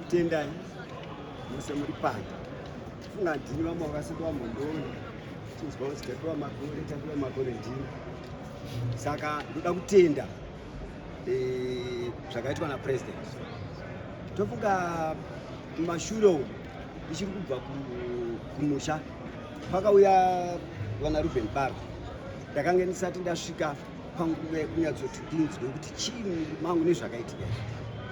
kutendai muse muri pano funga ndini vamwe vakasekwa mondoni tinzwa kuti tapiwa makore ndini saka ndoda kutenda zvakaitwa napresident. Tofunga mumashure umu ndichiri kubva kumusha pakauya vana Ruben Bar ndakanga ndisati ndasvika panguva yekunyatsoti ndinzwe kuti chii mangu nezvakaitika.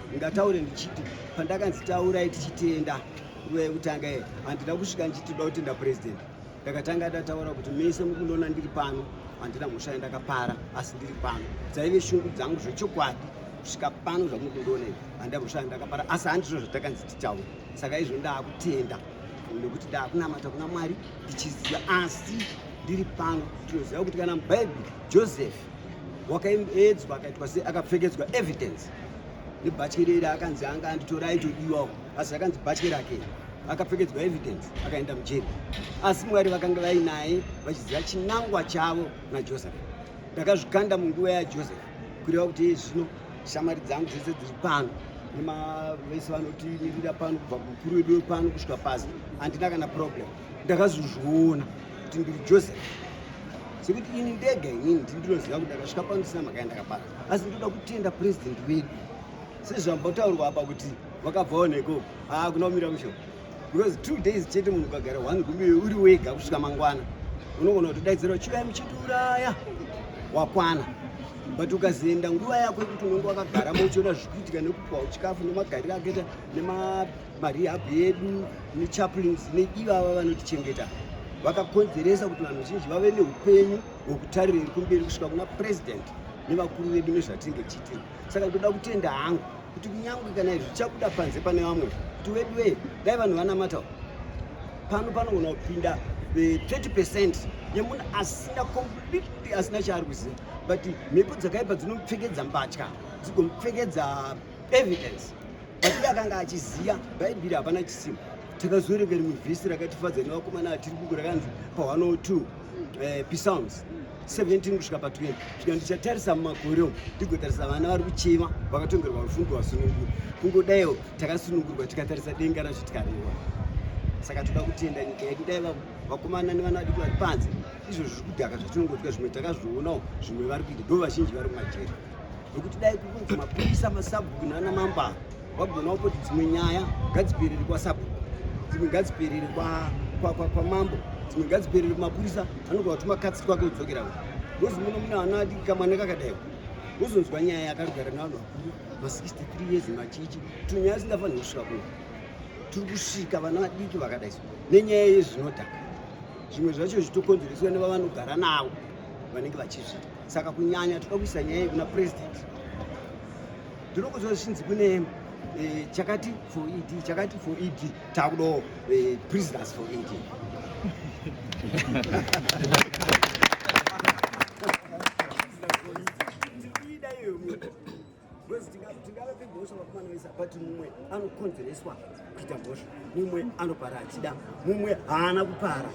Ndingataure ndichiti pandakanzi taurai tichitenda nguva yekutanga handina kusvika ndichitoda kutenda president. Ndakatanga ndataura kuti mese mukundoona ndiri pano handina mhosva yandakapara asi ndiri pano dzaive shungu dzangu zvechokwadi kusvika pano zvamukundoona handina mhosva yandakapara asi handizvo zvatakanzi titaura. Saka izvo ndaakutenda nekuti ndaakunamata kuna Mwari ndichiziva asi ndiri pano. Tinoziva kuti kana mubhaibheri Joseph wakaedzwa akaitwa sei akapfekedzwa evidence nebhatyereri akanzi anga anditora aitodiwawo asi akanzi bhatye rake akapfekedzwa evidence akaenda mujeri asi Mwari vakanga vainaye vachiziva chinangwa chavo naJoseph. Ndakazvikanda munguva yaJoseph kureva kuti zvino shamwari dzangu dzese dziri pano nemavese vanotimirira pano kubva kumukuru wedu wepano kusvika pasi handina kana problem. Ndakazozviona kuti ndiri Joseph sekuti ini ndega inini ndinoziva kuti ndakasvika pano ndisina mhaka yandakapara asi ndoda kutenda president wedu sezvambotaurwa apa kuti vakabvawo neko kuna kumira musho because 2 days chete munhu ukagara 1 gumi uri wega kusvika mangwana unogona kutodaidzira chiuya muchitiuraya wakwana. But ukazoenda nguva yako yekuti unenge wakagaramo uchiona zvikuitika nekupuwa chikafu nemagariro akaita nemarihabhu edu nechaplains neivava vanotichengeta vakakonzeresa kuti vanhu vazhinji vave neupenyu hwekutarira kumberi kusvika kuna president nevakuru vedu nezvatinenge tichiitika. Saka ndoda kutenda hangu kuti kunyange kana izvi zvichabuda panze pane vamwe kuti wedu dai vanhu vanamata pano panogona kupinda 30% yemunhu asina completely asina chaari kuziva but mhepo dzakaipa dzinomupfekedza mbatya dzigomupfekedza evidence but iye akanga achiziva bhaibheri hapana chisimo. Takazoerenga rimwe vhesi rakatifadza nevakomana atiri buku rakanzi pa102 psalms 17 kusvika pa20 svika ndichatarisa mumakore umu ndigotarisa vana vari kuchema vakatongerwa rufungo rwasunungurwa kungodaiwo takasunungurwa tikatarisa denga razvo tikarewa. Saka toda kutenda nyika yedu dai vakomana nevana vadiki vari panze izvo zviri kudhaka zvatinongotika zvimwe takazvionawo zvimwe vari kuita ndo vazhinji vari mumajeri nokuti dai kukunzi mapurisa masabhuku nana mamba vagonawo kuti dzimwe nyaya ngadziperere kwasabhuku dzimwe ngadziperere kwamambo dzimwe ngadziperere kumapurisa anogona kutuma katsi kwake kudzokera nozi muno muna vana vadiki kamwana kakadaiwo uzonzwa nyaya yakarugara navanhu vakuru ma63 years machichi tunyaya singafaniri kusvika kuno tiri kusvika vana vadiki vakadaiswa nenyaya yezvinodhaka zvimwe zvacho zvitokonzereswa nevavanogara navo vanenge vachizvita. Saka kunyanya toda kuisa nyaya iyi kuna president. Ndinokuziva zvinzi kune chakati for ED takudawo prisoners for ED. tingave mhosva vakomana vese but mumwe anokonzereswa kuita mhosva mumwe anopara achida mumwe haana kupara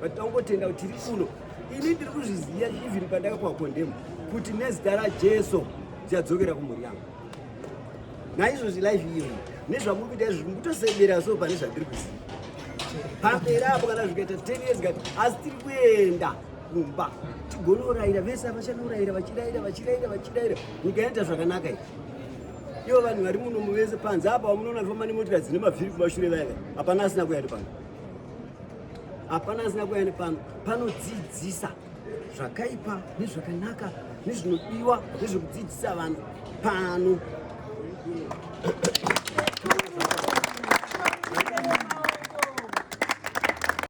but tangotenda kuti tiri kuno ini ndiri kuzviziva even pandakapuwa kondemu kuti nezita raJesu tichadzokera kumhuri yangu. Naizvozvi life iyo nezvamuri kuita izvi mutosebera so pane zvandiri kuziva pamberi apo kana zvikaita 10 years gati asi tiri kuenda kumba tigonorayira vese vachanourayira vachirayira nyika yaita zvakanaka iyi. Ivo vanhu vari muno muvese panze apa vamunoona famba nemotokari dzine mavhiri kumashure vaya hapana asina kuya nepano hapana asina kuya nepano panodzidzisa zvakaipa nezvakanaka nezvinodiwa nezvekudzidzisa vanhu pano